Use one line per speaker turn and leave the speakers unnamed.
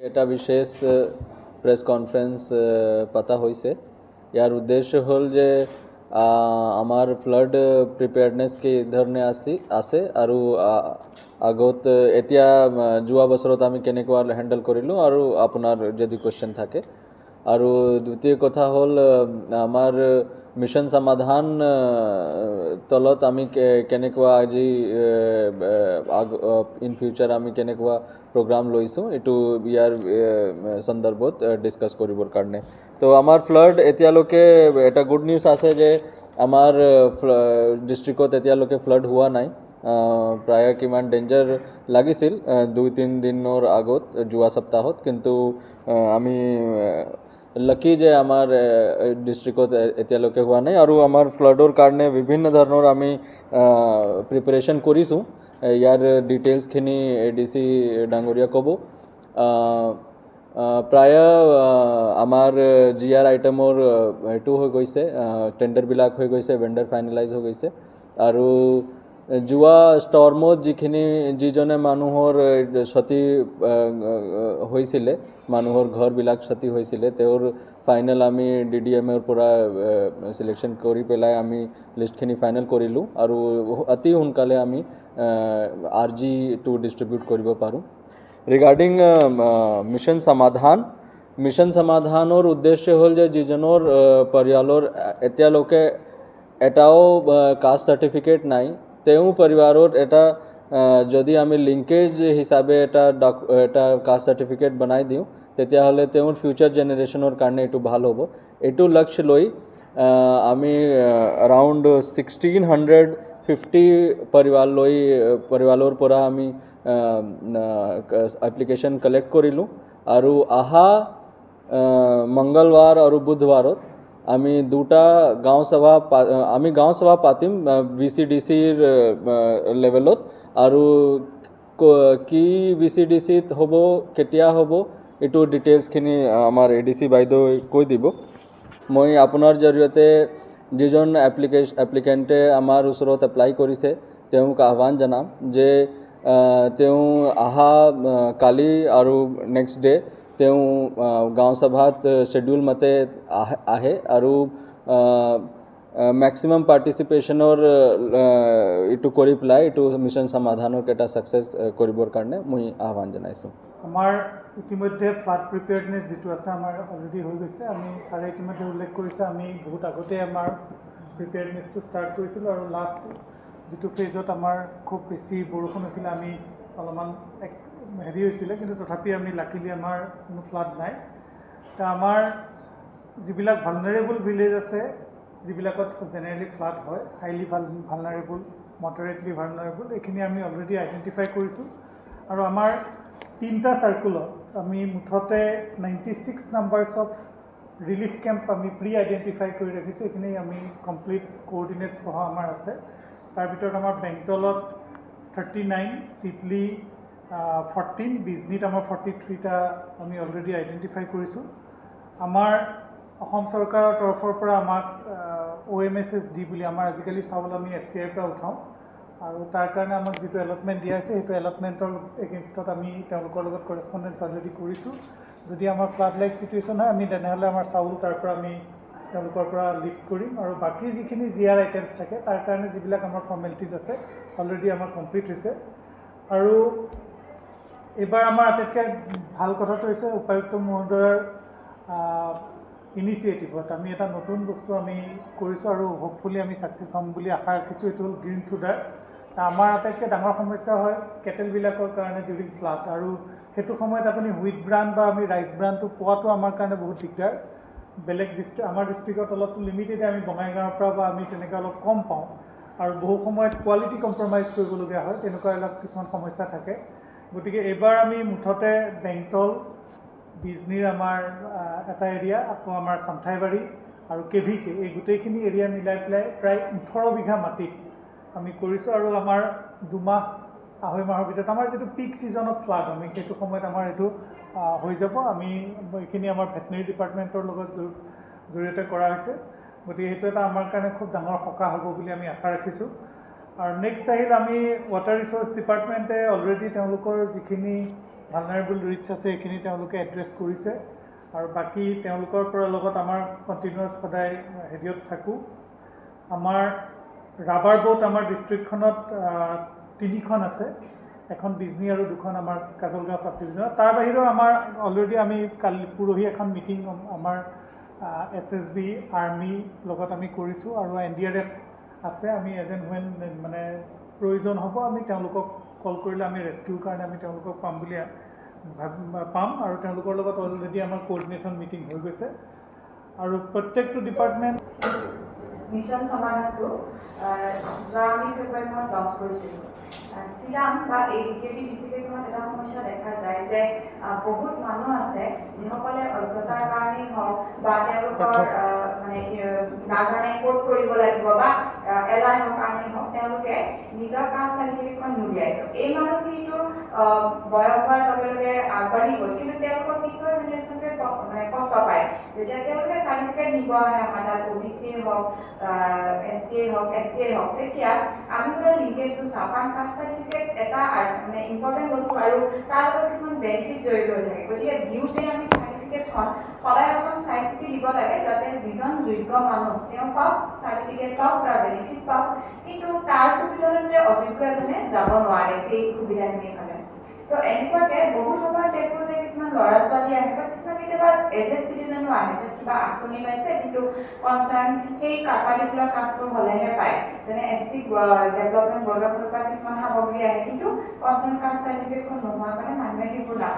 এটা বিশেষ press conference পতা হৈছে। ইয়াৰ উদ্দেশ্য হ'ল যে আমাৰ ফ্লাড প্ৰিপেয়াৰনেছ কি ধৰণে আছে আৰু আগত এতিয়া যোৱা বছৰত আমি কেনেকুৱা হেণ্ডেল কৰিলোঁ আৰু আপোনাৰ যদি কুৱেশ্যন থাকে। আৰু দ্বিতীয় কথা হ'ল আমাৰ মিছন সমাধান তলত আমি কেনেকুৱা আজি ইন ফিউচাৰ আমি কেনেকুৱা প্ৰগ্ৰাম লৈছোঁ এইটো ইয়াৰ সন্দৰ্ভত ডিছকাছ কৰিবৰ কাৰণে। তো আমাৰ ফ্লাড এতিয়ালৈকে এটা গুড নিউজ আছে যে আমাৰ ডিষ্ট্ৰিক্টত এতিয়ালৈকে ফ্লাড হোৱা নাই। প্ৰায় কিমান ডেঞ্জাৰ লাগিছিল 2-3 দিনৰ আগত যোৱা সপ্তাহত, কিন্তু আমি লাকি যে আমাৰ ডিষ্ট্ৰিক্টত এতিয়ালৈকে হোৱা নাই। আৰু আমাৰ ফ্লাডৰ কাৰণে বিভিন্ন ধৰণৰ আমি প্ৰিপেৰেশ্যন কৰিছোঁ। ইয়াৰ ডিটেইলছখিনি ADC ডাঙৰীয়া ক'ব। প্ৰায় আমাৰ GR আইটেমৰ এইটো হৈ গৈছে, টেণ্ডাৰবিলাক হৈ গৈছে, ভেণ্ডাৰ ফাইনেলাইজ হৈ গৈছে। আৰু যোৱা ষ্টৰ্মত যিজনে মানুহৰ ক্ষতি হৈছিলে, মানুহৰ ঘৰবিলাক ক্ষতি হৈছিলে, তেওঁৰ ফাইনেল আমি DDMৰ পৰা চিলেকশ্যন কৰি পেলাই আমি লিষ্টখিনি ফাইনেল কৰিলোঁ আৰু অতি সোনকালে আমি RG2 ডিষ্ট্ৰিবিউট কৰিব পাৰোঁ। ৰিগাৰ্ডিং মিছন সমাধানৰ উদ্দেশ্য হ'ল যে যিজনৰ পৰিয়ালৰ এতিয়ালৈকে এটাও কাষ্ট চাৰ্টিফিকেট নাই, তেওঁ পৰিবাৰত এটা যদি আমি লিংকেজ হিচাপে এটা কাষ্ট চাৰ্টিফিকেট বনাই দিওঁ, তেতিয়াহ'লে তেওঁৰ ফিউচাৰ জেনেৰেশ্যনৰ কাৰণে এইটো ভাল হ'ব। এইটো লক্ষ্য লৈ আমি এৰাউণ্ড 1650 পৰিয়ালৰ পৰা আমি এপ্লিকেশ্যন কালেক্ট কৰিলোঁ। আৰু অহা মংগলবাৰ আৰু বুধবাৰত আমি দুটা গাঁও সভা পাতিম VCDCৰ লেভেলত। আৰু কি VCDCত হ'ব, কেতিয়া হ'ব, এইটো ডিটেইলছখিনি আমাৰ ADC বাইদেৱে কৈ দিব। মই আপোনাৰ জৰিয়তে যিজন এপ্লিকেণ্টে আমাৰ ওচৰত এপ্লাই কৰিছে তেওঁক আহ্বান জনাম যে তেওঁ অহা কালি আৰু নেক্সট ডে তেওঁ গাঁও সভাত শ্বেডিউল মতে আহে আৰু মেক্সিমাম পাৰ্টিচিপেশ্যনৰ এইটো কৰি পেলাই এইটো মিছন সমাধানক এটা ছাকচেছ কৰিবৰ কাৰণে মই আহ্বান জনাইছোঁ।
আমাৰ ইতিমধ্যে ফ্লাড প্ৰিপেয়াৰনেছ যিটো আছে আমাৰ অলৰেডি হৈ গৈছে। আমি ছাৰে ইতিমধ্যে উল্লেখ কৰিছে আমি বহুত আগতে আমাৰ প্ৰিপেয়াৰনেছটো ষ্টাৰ্ট কৰিছিলোঁ আৰু লাষ্ট যিটো ফেজত আমাৰ খুব বেছি বৰষুণ হৈছিলে, আমি অলপমান হেৰি হৈছিলে, কিন্তু তথাপি আমি লাকিলি আমাৰ কোনো ফ্লাড নাই। আমাৰ যিবিলাক ভালনাৰেবল ভিলেজ আছে, যিবিলাকত জেনেৰেলি ফ্লাড হয়, হাইলি ভালনাৰেবল, মডাৰেটলি ভালনাৰেবল, এইখিনি আমি অলৰেডি আইডেণ্টিফাই কৰিছোঁ। আৰু আমাৰ 3টা চাৰ্কুলত আমি মুঠতে 96 নাম্বাৰছ অফ ৰিলিফ কেম্প আমি আইডেণ্টিফাই কৰি ৰাখিছোঁ। এইখিনি আমি কমপ্লিট কোঅৰ্ডিনেট সহ আমাৰ আছে। তাৰ ভিতৰত আমাৰ বেংটলত 39, চিডলি 14, বিজনীত আমাৰ 43টা আমি অলৰেডি আইডেণ্টিফাই কৰিছোঁ। আমাৰ অসম চৰকাৰৰ তৰফৰ পৰা আমাক OMSSD বুলি আমাৰ আজিকালি চাউল আমি FCIৰ পৰা উঠাওঁ, আৰু তাৰ কাৰণে আমাক যিটো এলটমেণ্ট দিয়া আছে সেইটো এলটমেণ্টৰ এগেইনষ্টত আমি তেওঁলোকৰ লগত কৰেছপণ্ডেঞ্চ অলৰেডি কৰিছোঁ। যদি আমাৰ ফ্লাড লাইক চিটুৱেশ্যন হয় আমি তেনেহ'লে আমাৰ চাউল তাৰ পৰা আমি তেওঁলোকৰ পৰা লিফ্ট কৰিম। আৰু বাকী যিখিনি GR আইটেমছ থাকে তাৰ কাৰণে যিবিলাক আমাৰ ফৰ্মেলিটিজ আছে অলৰেডি আমাৰ কমপ্লিট হৈছে। আৰু এইবাৰ আমাৰ আটাইতকৈ ভাল কথাটো হৈছে উপায়ুক্ত মহোদয়ৰ ইনিচিয়েটিভত আমি এটা নতুন বস্তু আমি কৰিছোঁ আৰু হোপফুলি আমি ছাকচেছ হ'ম বুলি আশা ৰাখিছোঁ। এইটো হ'ল গ্ৰীণ ফুডাৰ। আমাৰ আটাইতকৈ ডাঙৰ সমস্যা হয় কেটেলবিলাকৰ কাৰণে ডিউৰিং ফ্লাড, আৰু সেইটো সময়ত আপুনি হুইট ব্ৰাণ বা আমি ৰাইচ ব্ৰাণটো পোৱাটো আমাৰ কাৰণে বহুত দিগদাৰ। বেলেগ আমাৰ ডিষ্ট্ৰিক্টত অলপ লিমিটেড, আমি বঙাইগাঁৱৰ পৰা বা আমি তেনেকৈ অলপ কম পাওঁ, আৰু বহু সময়ত কোৱালিটি কম্প্ৰমাইজ কৰিবলগীয়া হয়, তেনেকুৱা অলপ কিছুমান সমস্যা থাকে। গতিকে এইবাৰ আমি মুঠতে বেংটল, বিজনীৰ আমাৰ এটা এৰিয়া, আকৌ আমাৰ চামথাইবাৰী আৰু KVK, এই গোটেইখিনি এৰিয়া মিলাই পেলাই প্ৰায় 18 বিঘা মাটিত আমি কৰিছোঁ। আৰু আমাৰ 2-2.5 মাহৰ ভিতৰত আমাৰ যিটো পিক ছিজন অফ ফ্লাড আমি সেইটো সময়ত আমাৰ এইটো হৈ যাব। আমি এইখিনি আমাৰ ভেটেনেৰী ডিপাৰ্টমেণ্টৰ লগত জড়িয়তে কৰা হৈছে। গতিকে সেইটো এটা আমাৰ কাৰণে খুব ডাঙৰ সকাহ হ'ব বুলি আমি আশা ৰাখিছোঁ। আৰু নেক্সট আহিল আমি ৱাটাৰ ৰিচোৰ্চ ডিপাৰ্টমেণ্টে অলৰেডি তেওঁলোকৰ যিখিনি ভালনাৰেবল ৰিটছ আছে সেইখিনি তেওঁলোকে এড্ৰেছ কৰিছে আৰু বাকী তেওঁলোকৰ পৰা লগত আমাৰ কণ্টিনিউৱাছ সদায় হেৰিয়ত থাকোঁ। আমাৰ ৰাবাৰ বোট আমাৰ ডিষ্ট্ৰিক্টখনত 3খন আছে, এখন বিজনী আৰু 2খন আমাৰ কাজলগাঁও চাব ডিভিজনত। তাৰ বাহিৰেও আমাৰ অলৰেডি আমি পৰহি এখন মিটিং আমাৰ SSB আৰ্মি লগত আমি কৰিছোঁ আৰু NDRF আছে। আমি এজ এণ্ড হুৱেন মানে প্ৰয়োজন হ'ব আমি তেওঁলোকক কল কৰিলে আমি ৰেস্কিউৰ কাৰণে আমি তেওঁলোকক পাম বুলি পাম আৰু তেওঁলোকৰ লগত অলৰেডি আমাৰ কোঅৰ্ডিনেশ্যন মিটিং হৈ গৈছে আৰু প্ৰত্যেকটো ডিপাৰ্টমেণ্ট
মিছন সমাধানটো যোৱা আমি ফেব্ৰুৱাৰী মাহত লঞ্চ কৰিছিলোঁ। চিৰাং বা এই বিজেপি ডিষ্ট্ৰিক্টখনত এটা সমস্যা দেখা যায় যে বহুত মানুহ আছে যিসকলে অজ্ঞতাৰ কাৰণেই হওক বা তেওঁলোকৰ মানে নাজানে ক'ত কৰিব লাগিব বা এলাইনৰ কাৰণেই হওক তেওঁলোকে নিজৰ কাষ্ট চাৰ্টিফিকেটখন নুলিয়ায়। এই মানুহখিনিতো বয়স হোৱাৰ লগে লগে আগবাঢ়ি গ'ল, কিন্তু তেওঁলোকৰ পিছৰ জেনেৰেশ্যনটোৱে মানে কষ্ট পায়। যেতিয়া তেওঁলোকে চাৰ্টিফিকেট নিব আহে আমাৰ তাত OBC হওক ST হওক SC হওক, তেতিয়া আমি মানে লিংকেজটো চাওঁ কাৰণ কাষ্ট চাৰ্টিফিকেট এটা মানে ইম্পৰ্টেণ্ট বস্তু আৰু তাৰ লগত কিছুমান বেনিফিট জড়িত হৈ থাকে। গতিকে দিওঁতে আমি চাৰ্টিফিকেটখন সদায় অকণ চাই চিতি দিব লাগে যাতে যিজন যোগ্য মানুহ তেওঁ পাওক, চাৰ্টিফিকেট পাওক, তাৰ বেনিফিট পাওক, কিন্তু তাৰ সুবিধাজনে অযোগ্য এজনে যাব নোৱাৰে সেই সুবিধাখিনিৰ কাৰণে। তো এনেকুৱাকে বহুত সময়ত দেখোঁ যে কিছুমান ল'ৰা ছোৱালী আহে বা কিছুমান কেতিয়াবা এজেড চিটিজেনো আহে যে কিবা আঁচনি পাইছে কিন্তু কনচাৰ্ণ সেই পাৰ্টিকুলাৰ কাষ্টৰ হ'লেহে পায়, যেনে SC ডেভেলপমেণ্ট বৰ্ডৰ ফালৰ পৰা কিছুমান সামগ্ৰী আহে কিন্তু কনচাৰ্ণ কাষ্ট চাৰ্টিফিকেটখন নোহোৱাৰ কাৰণে মানুহে সেইবোৰ